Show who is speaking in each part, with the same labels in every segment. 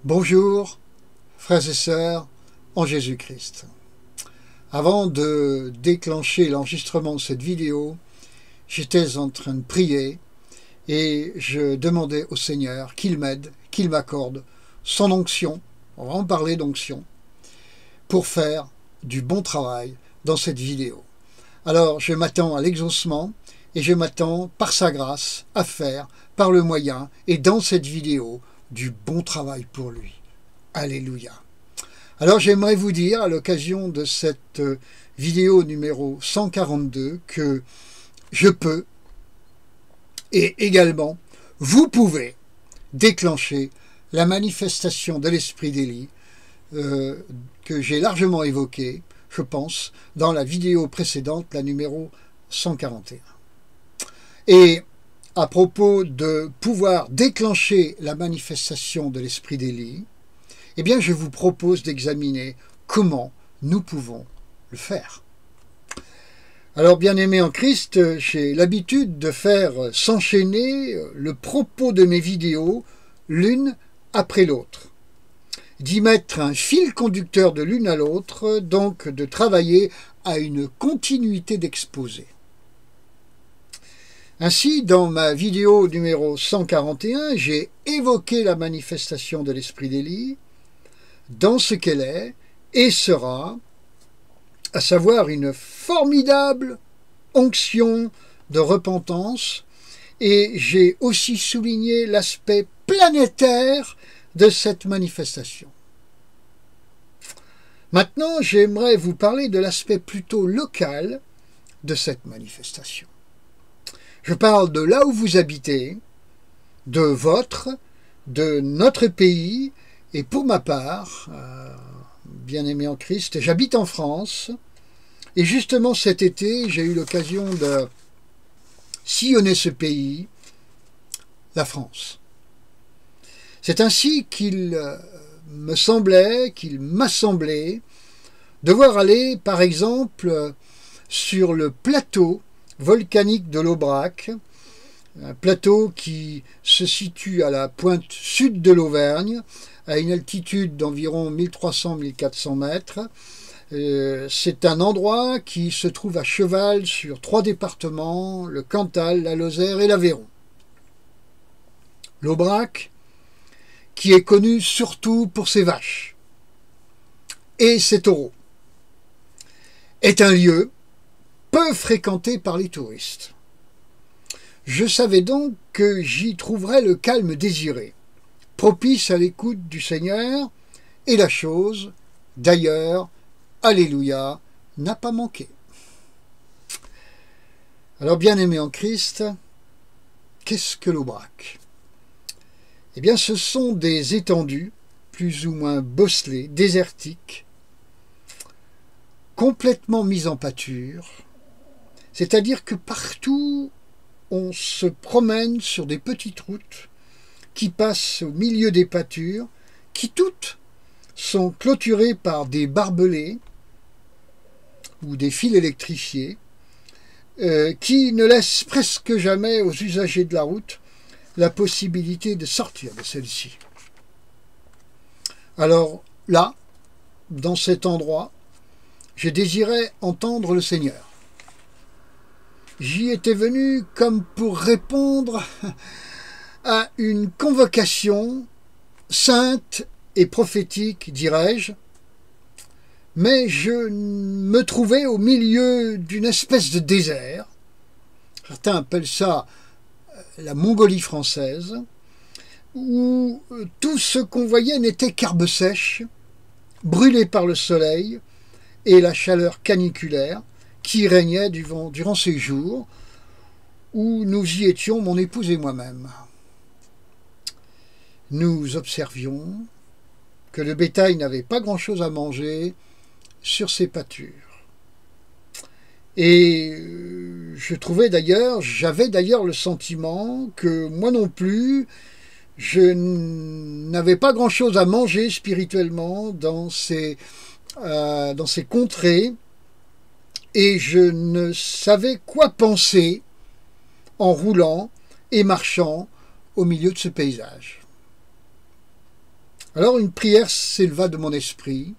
Speaker 1: Bonjour, frères et sœurs, en Jésus-Christ. Avant de déclencher l'enregistrement de cette vidéo, j'étais en train de prier et je demandais au Seigneur qu'il m'aide, qu'il m'accorde son onction, on va en parler d'onction, pour faire du bon travail dans cette vidéo. Alors je m'attends à l'exaucement et je m'attends par sa grâce à faire, par le moyen et dans cette vidéo, du bon travail pour lui. Alléluia. Alors j'aimerais vous dire à l'occasion de cette vidéo numéro 142 que je peux et également vous pouvez déclencher la manifestation de l'esprit d'Élie que j'ai largement évoquée, je pense, dans la vidéo précédente, la numéro 141. Et à propos de pouvoir déclencher la manifestation de l'esprit d'Élie, eh bien je vous propose d'examiner comment nous pouvons le faire. Alors bien-aimés en Christ, j'ai l'habitude de faire s'enchaîner le propos de mes vidéos l'une après l'autre, d'y mettre un fil conducteur de l'une à l'autre, donc de travailler à une continuité d'exposé. Ainsi, dans ma vidéo numéro 141, j'ai évoqué la manifestation de l'esprit d'Élie dans ce qu'elle est et sera, à savoir une formidable onction de repentance, et j'ai aussi souligné l'aspect planétaire de cette manifestation. Maintenant, j'aimerais vous parler de l'aspect plutôt local de cette manifestation. Je parle de là où vous habitez, de notre pays, et pour ma part, bien-aimé en Christ, j'habite en France, et justement cet été, j'ai eu l'occasion de sillonner ce pays, la France. C'est ainsi qu'il me semblait, qu'il m'a semblé, devoir aller, par exemple, sur le plateau volcanique de l'Aubrac, un plateau qui se situe à la pointe sud de l'Auvergne, à une altitude d'environ 1300-1400 mètres. C'est un endroit qui se trouve à cheval sur 3 départements, le Cantal, la Lozère et l'Aveyron. L'Aubrac, qui est connu surtout pour ses vaches et ses taureaux, est un lieu peu fréquenté par les touristes. Je savais donc que j'y trouverais le calme désiré, propice à l'écoute du Seigneur, et la chose, d'ailleurs, alléluia, n'a pas manqué. Alors, bien-aimés en Christ, qu'est-ce que l'Aubrac? Eh bien, ce sont des étendues, plus ou moins bosselées, désertiques, complètement mises en pâture, c'est-à-dire que partout, on se promène sur des petites routes qui passent au milieu des pâtures, qui toutes sont clôturées par des barbelés ou des fils électrifiés, qui ne laissent presque jamais aux usagers de la route la possibilité de sortir de celle-ci. Alors là, dans cet endroit, je désirais entendre le Seigneur. J'y étais venu comme pour répondre à une convocation sainte et prophétique, dirais-je, mais je me trouvais au milieu d'une espèce de désert. Certains appellent ça la Mongolie française, où tout ce qu'on voyait n'était qu'herbe sèche, brûlée par le soleil et la chaleur caniculaire qui régnait durant ces jours où nous y étions, mon épouse et moi-même. Nous observions que le bétail n'avait pas grand-chose à manger sur ces pâtures. Et j'avais d'ailleurs le sentiment que moi non plus, je n'avais pas grand-chose à manger spirituellement dans ces contrées, et je ne savais quoi penser en roulant et marchant au milieu de ce paysage. Alors une prière s'éleva de mon esprit,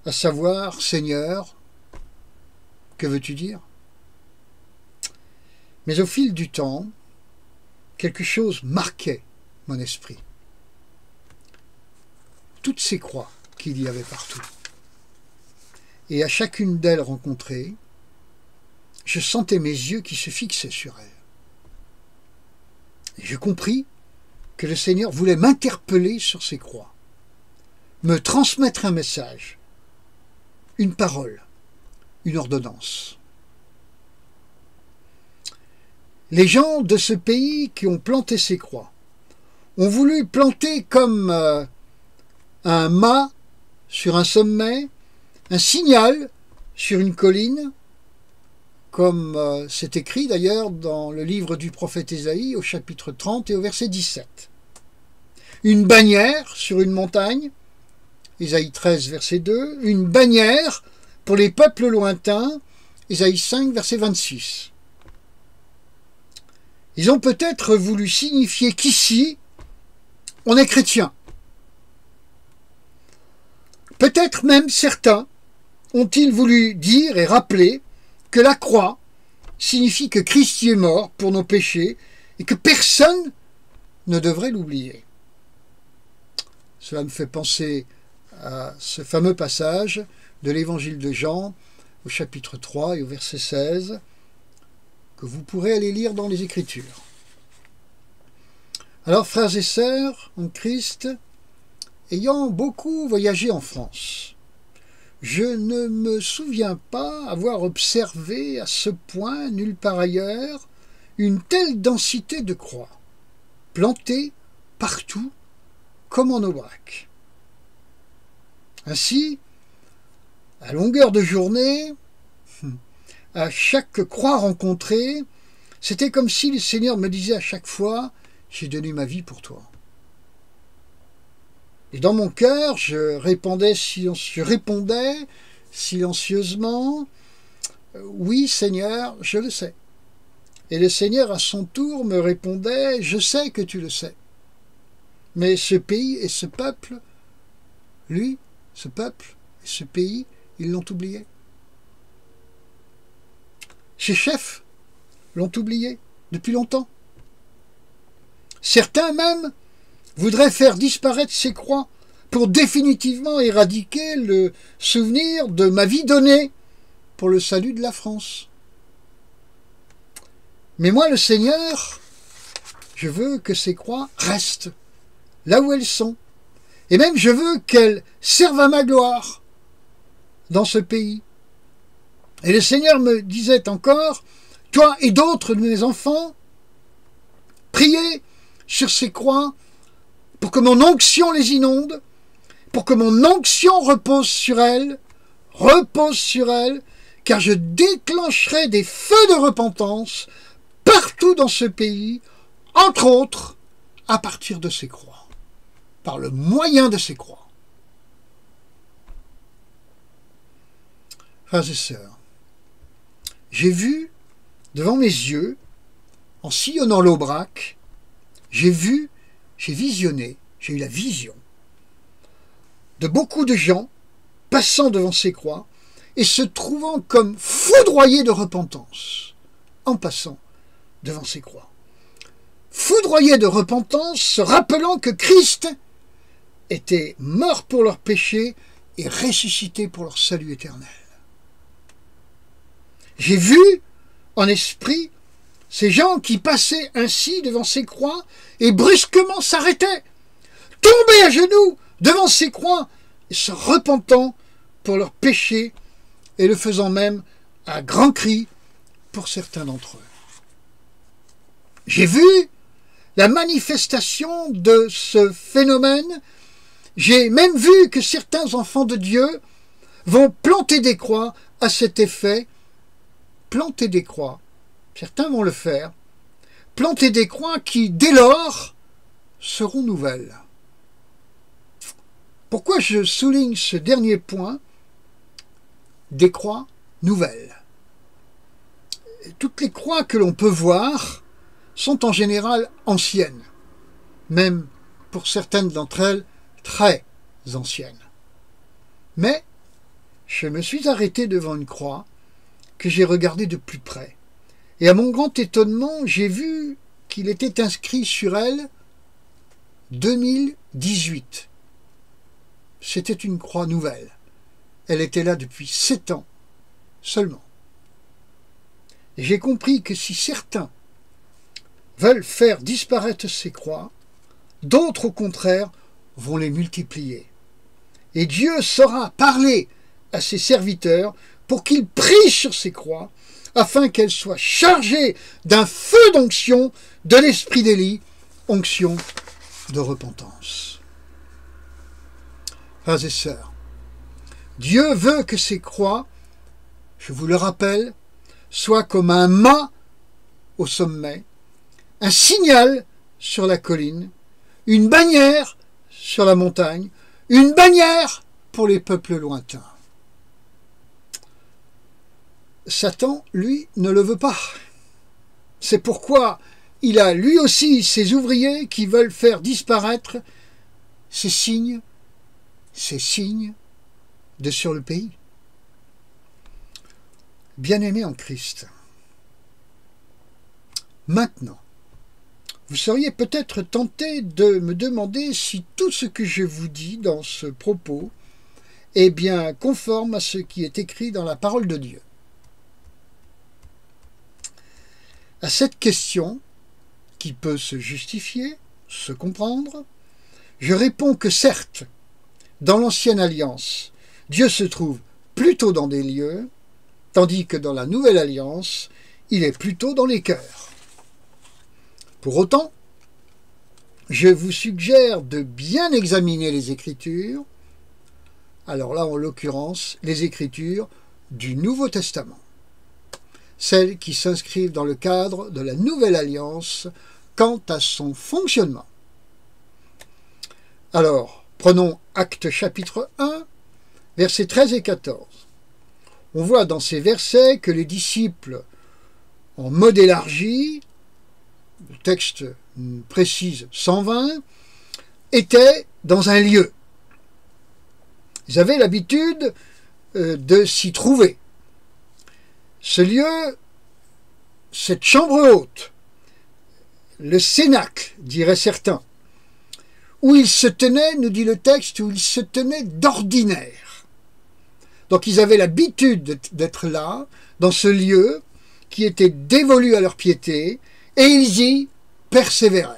Speaker 1: à savoir, Seigneur, que veux-tu dire? Mais au fil du temps, quelque chose marquait mon esprit. Toutes ces croix qu'il y avait partout. Et à chacune d'elles rencontrées, je sentais mes yeux qui se fixaient sur elles. Et je compris que le Seigneur voulait m'interpeller sur ces croix, me transmettre un message, une parole, une ordonnance. Les gens de ce pays qui ont planté ces croix ont voulu planter comme un mât sur un sommet, un signal sur une colline, comme c'est écrit d'ailleurs dans le livre du prophète Ésaïe au chapitre 30 et au verset 17. Une bannière sur une montagne, Ésaïe 13 verset 2, une bannière pour les peuples lointains, Ésaïe 5 verset 26. Ils ont peut-être voulu signifier qu'ici, on est chrétien. Peut-être même certains ont-ils voulu dire et rappeler que la croix signifie que Christ y est mort pour nos péchés et que personne ne devrait l'oublier. Cela me fait penser à ce fameux passage de l'évangile de Jean au chapitre 3 et au verset 16 que vous pourrez aller lire dans les Écritures. Alors, frères et sœurs en Christ, ayant beaucoup voyagé en France, je ne me souviens pas avoir observé à ce point, nulle part ailleurs, une telle densité de croix, plantées partout, comme en Aubrac. Ainsi, à longueur de journée, à chaque croix rencontrée, c'était comme si le Seigneur me disait à chaque fois « J'ai donné ma vie pour toi ». Et dans mon cœur, je répondais silencieusement « Oui, Seigneur, je le sais ». Et le Seigneur, à son tour, me répondait « Je sais que tu le sais. Mais ce pays et ce peuple, lui, ce peuple et ce pays, ils l'ont oublié. Ses chefs l'ont oublié depuis longtemps. Certains même voudraient faire disparaître ces croix pour définitivement éradiquer le souvenir de ma vie donnée pour le salut de la France. Mais moi, le Seigneur, je veux que ces croix restent là où elles sont. Et même je veux qu'elles servent à ma gloire dans ce pays. Et le Seigneur me disait encore, toi et d'autres de mes enfants, priez sur ces croix pour que mon onction les inonde, pour que mon onction repose sur elles, car je déclencherai des feux de repentance partout dans ce pays, entre autres à partir de ces croix, par le moyen de ces croix. Frères et sœurs, j'ai vu devant mes yeux, en sillonnant l'Aubrac, j'ai visionné, j'ai eu la vision de beaucoup de gens passant devant ces croix et se trouvant comme foudroyés de repentance en passant devant ces croix. Foudroyés de repentance, se rappelant que Christ était mort pour leurs péchés et ressuscité pour leur salut éternel. J'ai vu en esprit ces gens qui passaient ainsi devant ces croix et brusquement s'arrêtaient, tombaient à genoux devant ces croix et se repentant pour leurs péchés et le faisant même à grands cris pour certains d'entre eux. J'ai vu la manifestation de ce phénomène. J'ai même vu que certains enfants de Dieu vont planter des croix à cet effet. Planter des croix, certains vont le faire, planter des croix qui, dès lors, seront nouvelles. Pourquoi je souligne ce dernier point? Des croix nouvelles. Toutes les croix que l'on peut voir sont en général anciennes, même pour certaines d'entre elles très anciennes. Mais je me suis arrêté devant une croix que j'ai regardée de plus près. Et à mon grand étonnement, j'ai vu qu'il était inscrit sur elle 2018. C'était une croix nouvelle. Elle était là depuis 7 ans seulement. Et j'ai compris que si certains veulent faire disparaître ces croix, d'autres au contraire vont les multiplier. Et Dieu saura parler à ses serviteurs pour qu'ils prient sur ces croix, afin qu'elles soient chargées d'un feu d'onction de l'esprit d'Élie, onction de repentance. Frères et sœurs, Dieu veut que ces croix, je vous le rappelle, soient comme un mât au sommet, un signal sur la colline, une bannière sur la montagne, une bannière pour les peuples lointains. Satan, lui, ne le veut pas. C'est pourquoi il a lui aussi ses ouvriers qui veulent faire disparaître ces signes de sur le pays. Bien-aimés en Christ, maintenant, vous seriez peut-être tenté de me demander si tout ce que je vous dis dans ce propos est bien conforme à ce qui est écrit dans la parole de Dieu. À cette question, qui peut se justifier, se comprendre, je réponds que certes, dans l'Ancienne Alliance, Dieu se trouve plutôt dans des lieux, tandis que dans la Nouvelle Alliance, il est plutôt dans les cœurs. Pour autant, je vous suggère de bien examiner les Écritures, alors là, en l'occurrence, les Écritures du Nouveau Testament, celles qui s'inscrivent dans le cadre de la Nouvelle Alliance quant à son fonctionnement. Alors, prenons Actes chapitre 1, versets 13 et 14. On voit dans ces versets que les disciples, en mode élargi, le texte précise 120, étaient dans un lieu. Ils avaient l'habitude de s'y trouver. Ce lieu, cette chambre haute, le cénacle, diraient certains, où ils se tenaient, nous dit le texte, où ils se tenaient d'ordinaire. Donc ils avaient l'habitude d'être là, dans ce lieu qui était dévolu à leur piété, et ils y persévéraient.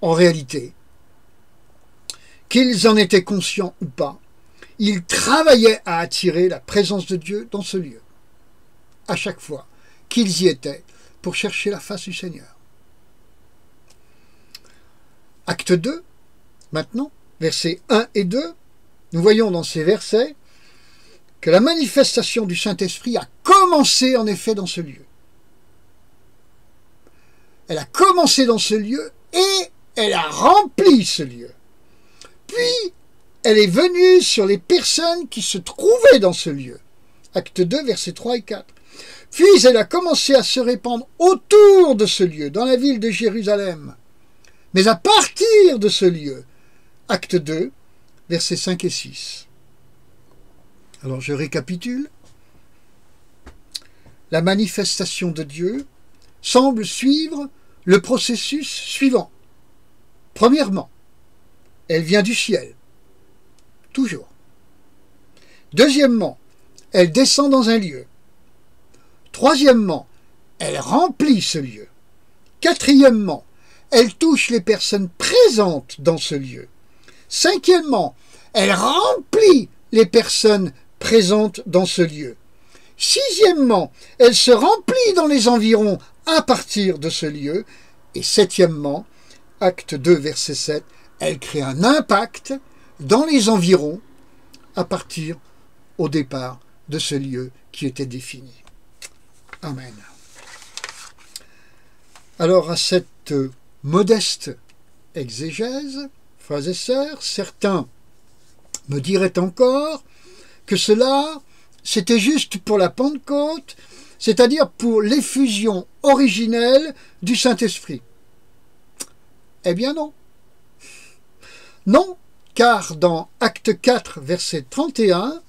Speaker 1: En réalité, qu'ils en étaient conscients ou pas, ils travaillaient à attirer la présence de Dieu dans ce lieu, à chaque fois qu'ils y étaient pour chercher la face du Seigneur. Acte 2, maintenant, versets 1 et 2, nous voyons dans ces versets que la manifestation du Saint-Esprit a commencé en effet dans ce lieu. Elle a commencé dans ce lieu et elle a rempli ce lieu. Puis, elle est venue sur les personnes qui se trouvaient dans ce lieu. Acte 2, versets 3 et 4. Puis elle a commencé à se répandre autour de ce lieu, dans la ville de Jérusalem. Mais à partir de ce lieu, Acte 2, versets 5 et 6. Alors je récapitule. La manifestation de Dieu semble suivre le processus suivant. Premièrement, elle vient du ciel. Toujours. Deuxièmement, elle descend dans un lieu. Troisièmement, elle remplit ce lieu. Quatrièmement, elle touche les personnes présentes dans ce lieu. Cinquièmement, elle remplit les personnes présentes dans ce lieu. Sixièmement, elle se remplit dans les environs à partir de ce lieu. Et septièmement, Acte 2, verset 7, elle crée un impact dans les environs à partir au départ de ce lieu qui était défini. Amen. Alors à cette modeste exégèse, frères et sœurs, certains me diraient encore que cela, c'était juste pour la Pentecôte, c'est-à dire pour l'effusion originelle du Saint-Esprit. Eh bien non. Non, car dans Acte 4, verset 31,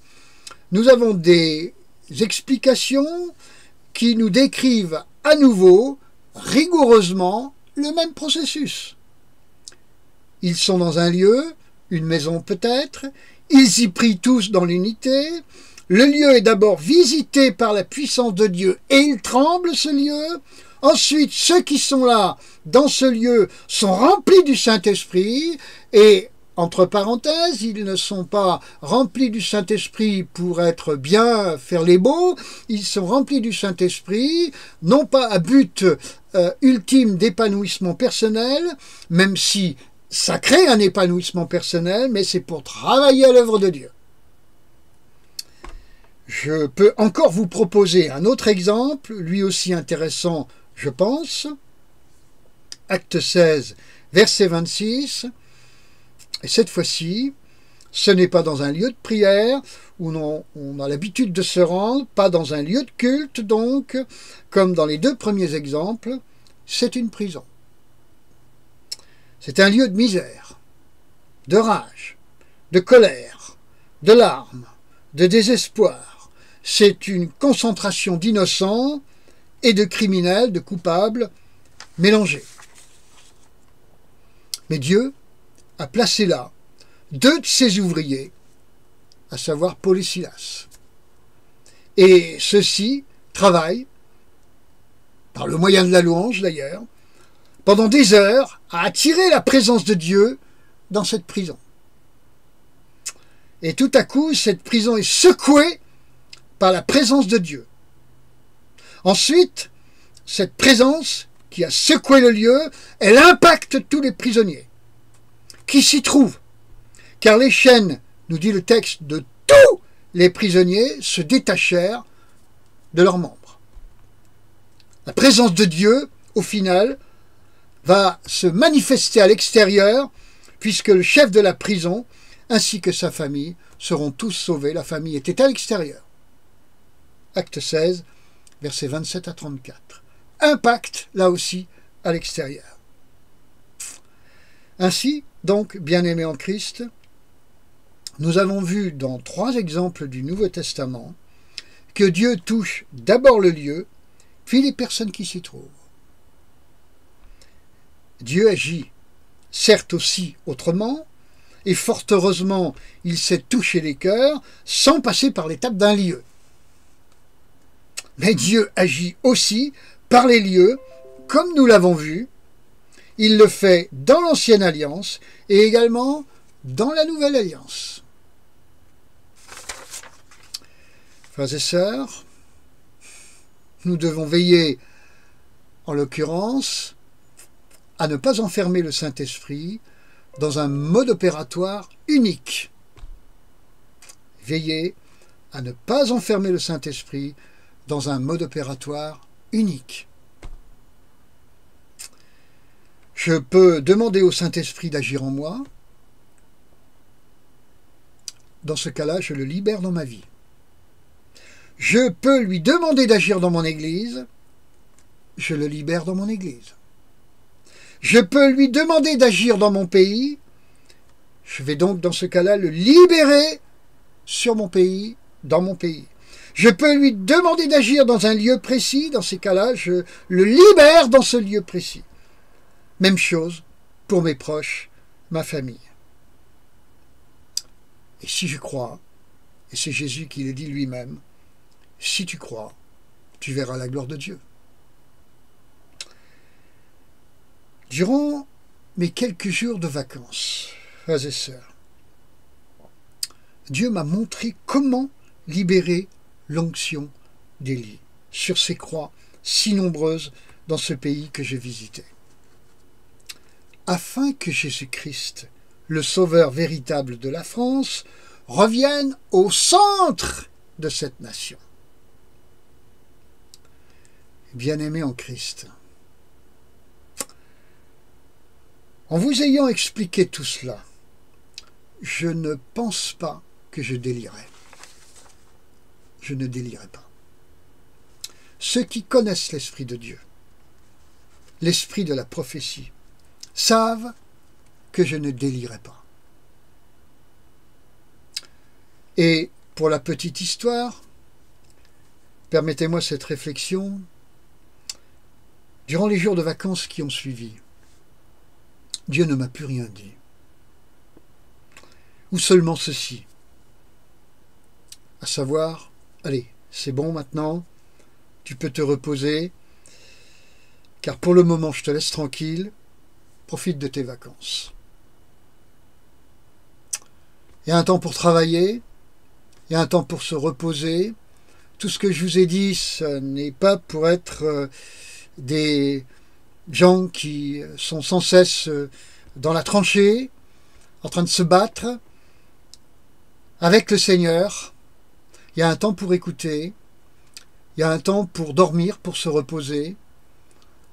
Speaker 1: nous avons des explications qui nous décrivent à nouveau, rigoureusement, le même processus. Ils sont dans un lieu, une maison peut-être, ils y prient tous dans l'unité, le lieu est d'abord visité par la puissance de Dieu et il tremble ce lieu. Ensuite, ceux qui sont là, dans ce lieu, sont remplis du Saint-Esprit et, entre parenthèses, ils ne sont pas remplis du Saint-Esprit pour être bien, faire les beaux, ils sont remplis du Saint-Esprit, non pas à but ultime d'épanouissement personnel, même si ça crée un épanouissement personnel, mais c'est pour travailler à l'œuvre de Dieu. Je peux encore vous proposer un autre exemple, lui aussi intéressant, je pense. Acte 16, verset 26. Et cette fois-ci, ce n'est pas dans un lieu de prière où on a l'habitude de se rendre, pas dans un lieu de culte donc, comme dans les deux premiers exemples, c'est une prison. C'est un lieu de misère, de rage, de colère, de larmes, de désespoir. C'est une concentration d'innocents et de criminels, de coupables, mélangés. Mais Dieu a placé là deux de ses ouvriers, à savoir Paul et Silas. Et ceux-ci travaillent, par le moyen de la louange d'ailleurs, pendant des heures à attirer la présence de Dieu dans cette prison. Et tout à coup, cette prison est secouée par la présence de Dieu. Ensuite, cette présence qui a secoué le lieu, elle impacte tous les prisonniers qui s'y trouvent. Car les chaînes, nous dit le texte, de tous les prisonniers se détachèrent de leurs membres. La présence de Dieu, au final, va se manifester à l'extérieur, puisque le chef de la prison, ainsi que sa famille, seront tous sauvés. La famille était à l'extérieur. Acte 16, versets 27 à 34. Impact, là aussi, à l'extérieur. Ainsi, donc, bien-aimés en Christ, nous avons vu dans 3 exemples du Nouveau Testament que Dieu touche d'abord le lieu, puis les personnes qui s'y trouvent. Dieu agit, certes aussi autrement, et fort heureusement, il sait toucher les cœurs sans passer par l'étape d'un lieu. Mais Dieu agit aussi par les lieux, comme nous l'avons vu. Il le fait dans l'Ancienne Alliance et également dans la Nouvelle Alliance. Frères et sœurs, nous devons veiller, en l'occurrence, à ne pas enfermer le Saint-Esprit dans un mode opératoire unique. Veillez à ne pas enfermer le Saint-Esprit dans un mode opératoire unique. Je peux demander au Saint-Esprit d'agir en moi. Dans ce cas-là, je le libère dans ma vie. Je peux lui demander d'agir dans mon Église. Je le libère dans mon Église. Je peux lui demander d'agir dans mon pays. Je vais donc dans ce cas-là le libérer sur mon pays, dans mon pays. Je peux lui demander d'agir dans un lieu précis. Dans ces cas-là, je le libère dans ce lieu précis. Même chose pour mes proches, ma famille. Et si je crois, et c'est Jésus qui le dit lui-même, si tu crois, tu verras la gloire de Dieu. Durant mes quelques jours de vacances, frères et sœurs, Dieu m'a montré comment libérer l'onction d'Élie sur ces croix si nombreuses dans ce pays que j'ai visité. Afin que Jésus-Christ, le Sauveur véritable de la France, revienne au centre de cette nation. Bien-aimés en Christ, en vous ayant expliqué tout cela, je ne pense pas que je délirais. Je ne délirais pas. Ceux qui connaissent l'Esprit de Dieu, l'Esprit de la prophétie, savent que je ne délirais pas. Et pour la petite histoire, permettez-moi cette réflexion. Durant les jours de vacances qui ont suivi, Dieu ne m'a plus rien dit. Ou seulement ceci, à savoir, allez, c'est bon maintenant, tu peux te reposer, car pour le moment je te laisse tranquille, profite de tes vacances. Il y a un temps pour travailler, il y a un temps pour se reposer. Tout ce que je vous ai dit, ce n'est pas pour être des gens qui sont sans cesse dans la tranchée, en train de se battre avec le Seigneur. Il y a un temps pour écouter, il y a un temps pour dormir, pour se reposer,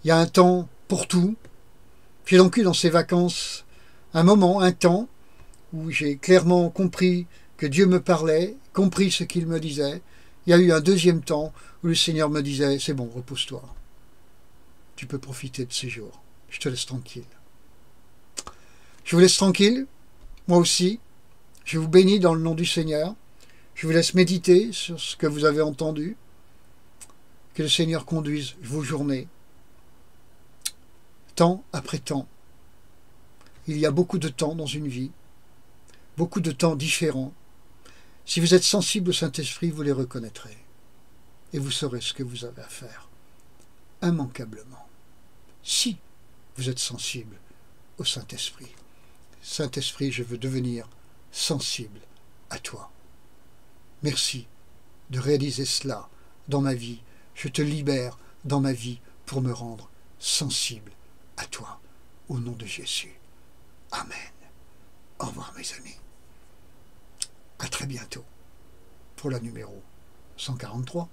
Speaker 1: il y a un temps pour tout. J'ai donc eu dans ces vacances un moment, un temps, où j'ai clairement compris que Dieu me parlait, compris ce qu'il me disait. Il y a eu un deuxième temps où le Seigneur me disait, c'est bon, repose-toi. Tu peux profiter de ces jours. Je te laisse tranquille. Je vous laisse tranquille, moi aussi. Je vous bénis dans le nom du Seigneur. Je vous laisse méditer sur ce que vous avez entendu. Que le Seigneur conduise vos journées. Temps après temps. Il y a beaucoup de temps dans une vie. Beaucoup de temps différents. Si vous êtes sensible au Saint-Esprit, vous les reconnaîtrez. Et vous saurez ce que vous avez à faire. Immanquablement. Si vous êtes sensible au Saint-Esprit. Saint-Esprit, je veux devenir sensible à toi. Merci de réaliser cela dans ma vie. Je te libère dans ma vie pour me rendre sensible à toi. Au nom de Jésus. Amen. Au revoir mes amis. À très bientôt pour la numéro 143.